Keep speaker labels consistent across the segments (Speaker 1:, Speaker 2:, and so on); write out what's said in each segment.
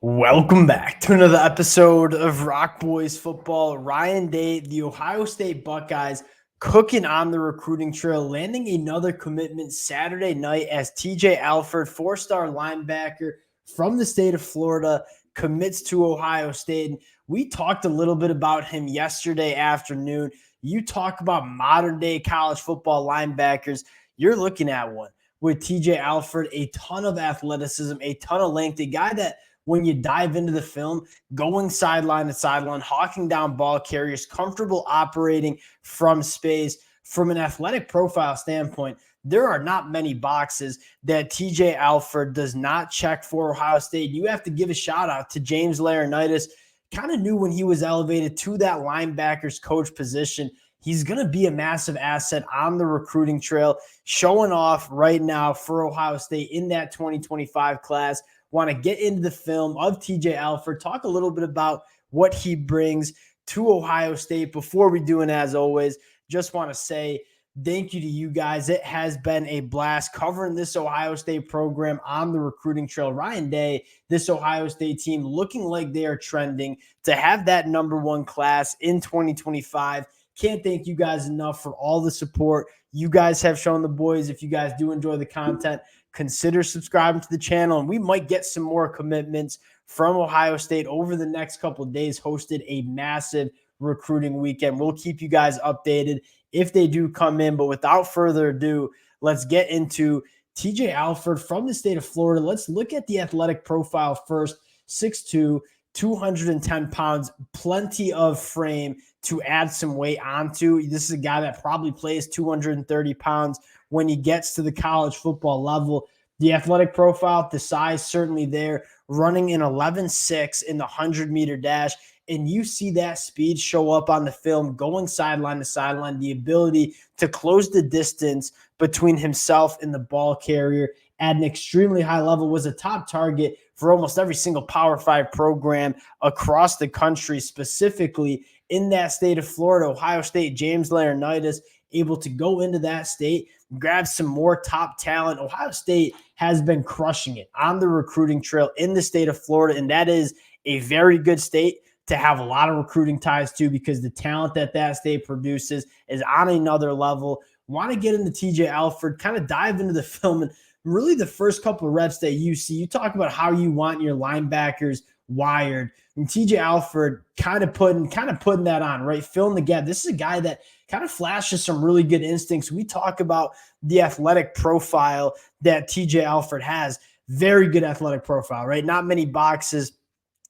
Speaker 1: Welcome back to another episode of Rock Boys Football. Ryan Day, the Ohio State Buckeyes, cooking on the recruiting trail, landing another commitment Saturday night as TJ Alford, four-star linebacker from the state of Florida, commits to Ohio State. And we talked a little bit about him yesterday afternoon. You talk about modern-day college football linebackers, you're looking at one with TJ Alford, a ton of athleticism, a ton of length, a guy that when you dive into the film, going sideline to sideline, hawking down ball carriers, comfortable operating from space. From an athletic profile standpoint, there are not many boxes that TJ Alford does not check for Ohio State. You have to give a shout out to James Laurinaitis. Kind of knew when he was elevated to that linebackers coach position, he's going to be a massive asset on the recruiting trail, showing off right now for Ohio State in that 2025 class. Want to get into the film of TJ Alford, talk a little bit about what he brings to Ohio State. Before we do, and as always, just want to say thank you to you guys. It has been a blast covering this Ohio State program on the recruiting trail. Ryan Day, this Ohio State team looking like they are trending to have that #1 class in 2025. Can't thank you guys enough for all the support you guys have shown the boys. If you guys do enjoy the content, consider subscribing to the channel, and we might get some more commitments from Ohio State over the next couple of days. Hosted a massive recruiting weekend. We'll keep you guys updated if they do come in, but without further ado, let's get into TJ Alford from the state of Florida. Let's look at the athletic profile first. 6'2", 210 pounds, plenty of frame to add some weight onto. This is a guy that probably plays 230 pounds when he gets to the college football level. The athletic profile, the size certainly there, running an 11.6 in the 100-meter dash. And you see that speed show up on the film, going sideline to sideline, the ability to close the distance between himself and the ball carrier at an extremely high level, was a top target for almost every single Power 5 program across the country, specifically in that state of Florida. Ohio State, James Laurinaitis, able to go into that state, grab some more top talent. Ohio State has been crushing it on the recruiting trail in the state of Florida, and that is a very good state to have a lot of recruiting ties to, because the talent that that state produces is on another level. Want to get into TJ Alford, kind of dive into the film, and really the first couple of reps that you see, you talk about how you want your linebackers wired. And TJ Alford kind of putting that on, right? Filling the gap. This is a guy that kind of flashes some really good instincts. We talk about the athletic profile that TJ Alford has. Very good athletic profile, right? Not many boxes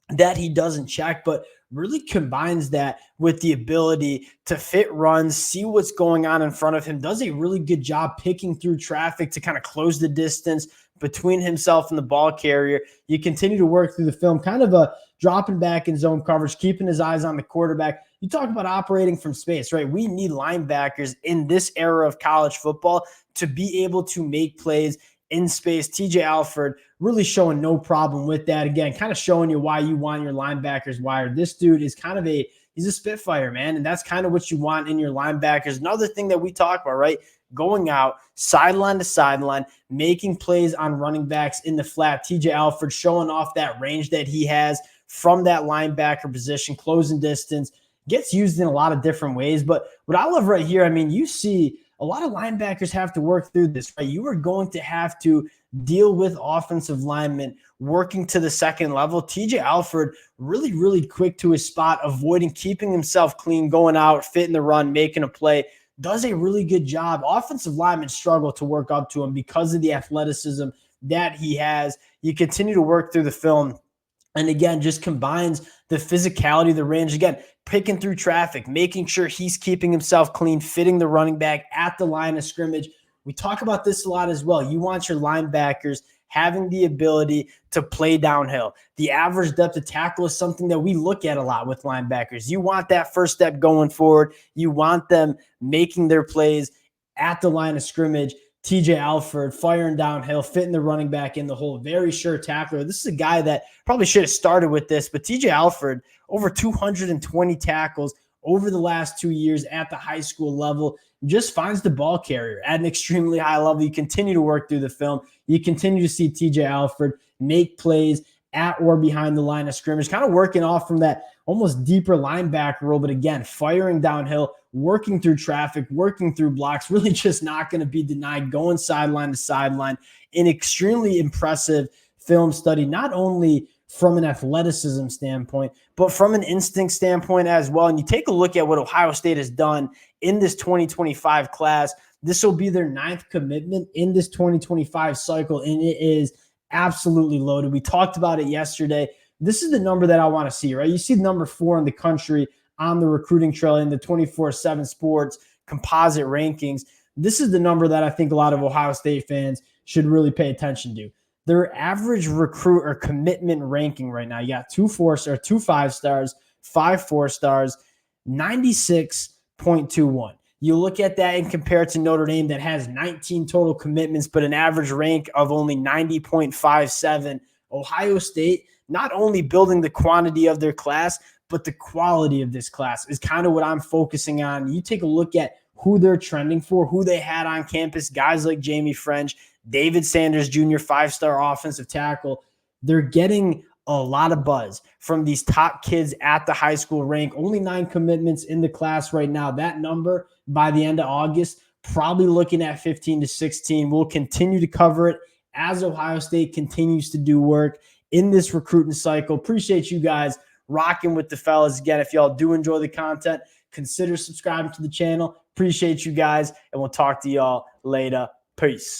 Speaker 1: that he doesn't check, but really combines that with the ability to fit runs, see what's going on in front of him, does a really good job picking through traffic to kind of close the distance between himself and the ball carrier. You continue to work through the film, kind of a dropping back in zone coverage, keeping his eyes on the quarterback. You talk about operating from space, right? We need linebackers in this era of college football to be able to make plays in space. TJ Alford really showing no problem with that. Again, kind of showing you why you want your linebackers wired. This dude is kind of he's a spitfire, man, and that's kind of what you want in your linebackers. Another thing that we talk about, right? Going out sideline to sideline, making plays on running backs in the flat. TJ Alford showing off that range that he has from that linebacker position, closing distance, gets used in a lot of different ways. But what I love right here, I mean, you see a lot of linebackers have to work through this, right? You are going to have to deal with offensive linemen working to the second level. TJ Alford really, really quick to his spot, avoiding, keeping himself clean, going out, fitting the run, making a play. Does a really good job. Offensive linemen struggle to work up to him because of the athleticism that he has. You continue to work through the film, and again, just combines the physicality, the range. Again, picking through traffic, making sure he's keeping himself clean, fitting the running back at the line of scrimmage. We talk about this a lot as well. You want your linebackers having the ability to play downhill. The average depth of tackle is something that we look at a lot with linebackers. You want that first step going forward. You want them making their plays at the line of scrimmage. TJ Alford firing downhill, fitting the running back in the hole. Very sure tackler. This is a guy that probably should have started with this, but TJ Alford, over 220 tackles over the last 2 years at the high school level, just finds the ball carrier at an extremely high level. You continue to work through the film. You continue to see TJ Alford make plays at or behind the line of scrimmage, kind of working off from that almost deeper linebacker role, but again, firing downhill, working through traffic, working through blocks, really just not going to be denied, going sideline to sideline. An extremely impressive film study, not only from an athleticism standpoint, but from an instinct standpoint as well. And you take a look at what Ohio State has done in this 2025 class. This will be their 9th commitment in this 2025 cycle, and it is absolutely loaded. We talked about it yesterday. This is the number that I want to see, right? You see number 4 in the country on the recruiting trail in the 24/7 Sports composite rankings. This is the number that I think a lot of Ohio State fans should really pay attention to. Their average recruit or commitment ranking right now, you got 2 4-stars, 2 5-stars, 5 4-stars, 96.21. You look at that and compare it to Notre Dame that has 19 total commitments, but an average rank of only 90.57. Ohio State, not only building the quantity of their class, but the quality of this class is kind of what I'm focusing on. You take a look at who they're trending for, who they had on campus, guys like Jamie French, David Sanders Jr., 5-star offensive tackle. They're getting a lot of buzz from these top kids at the high school rank. Only 9 commitments in the class right now. That number by the end of August, probably looking at 15 to 16. We'll continue to cover it as Ohio State continues to do work in this recruiting cycle. Appreciate you guys rocking with the fellas. Again, if y'all do enjoy the content, consider subscribing to the channel. Appreciate you guys, and we'll talk to y'all later. Peace.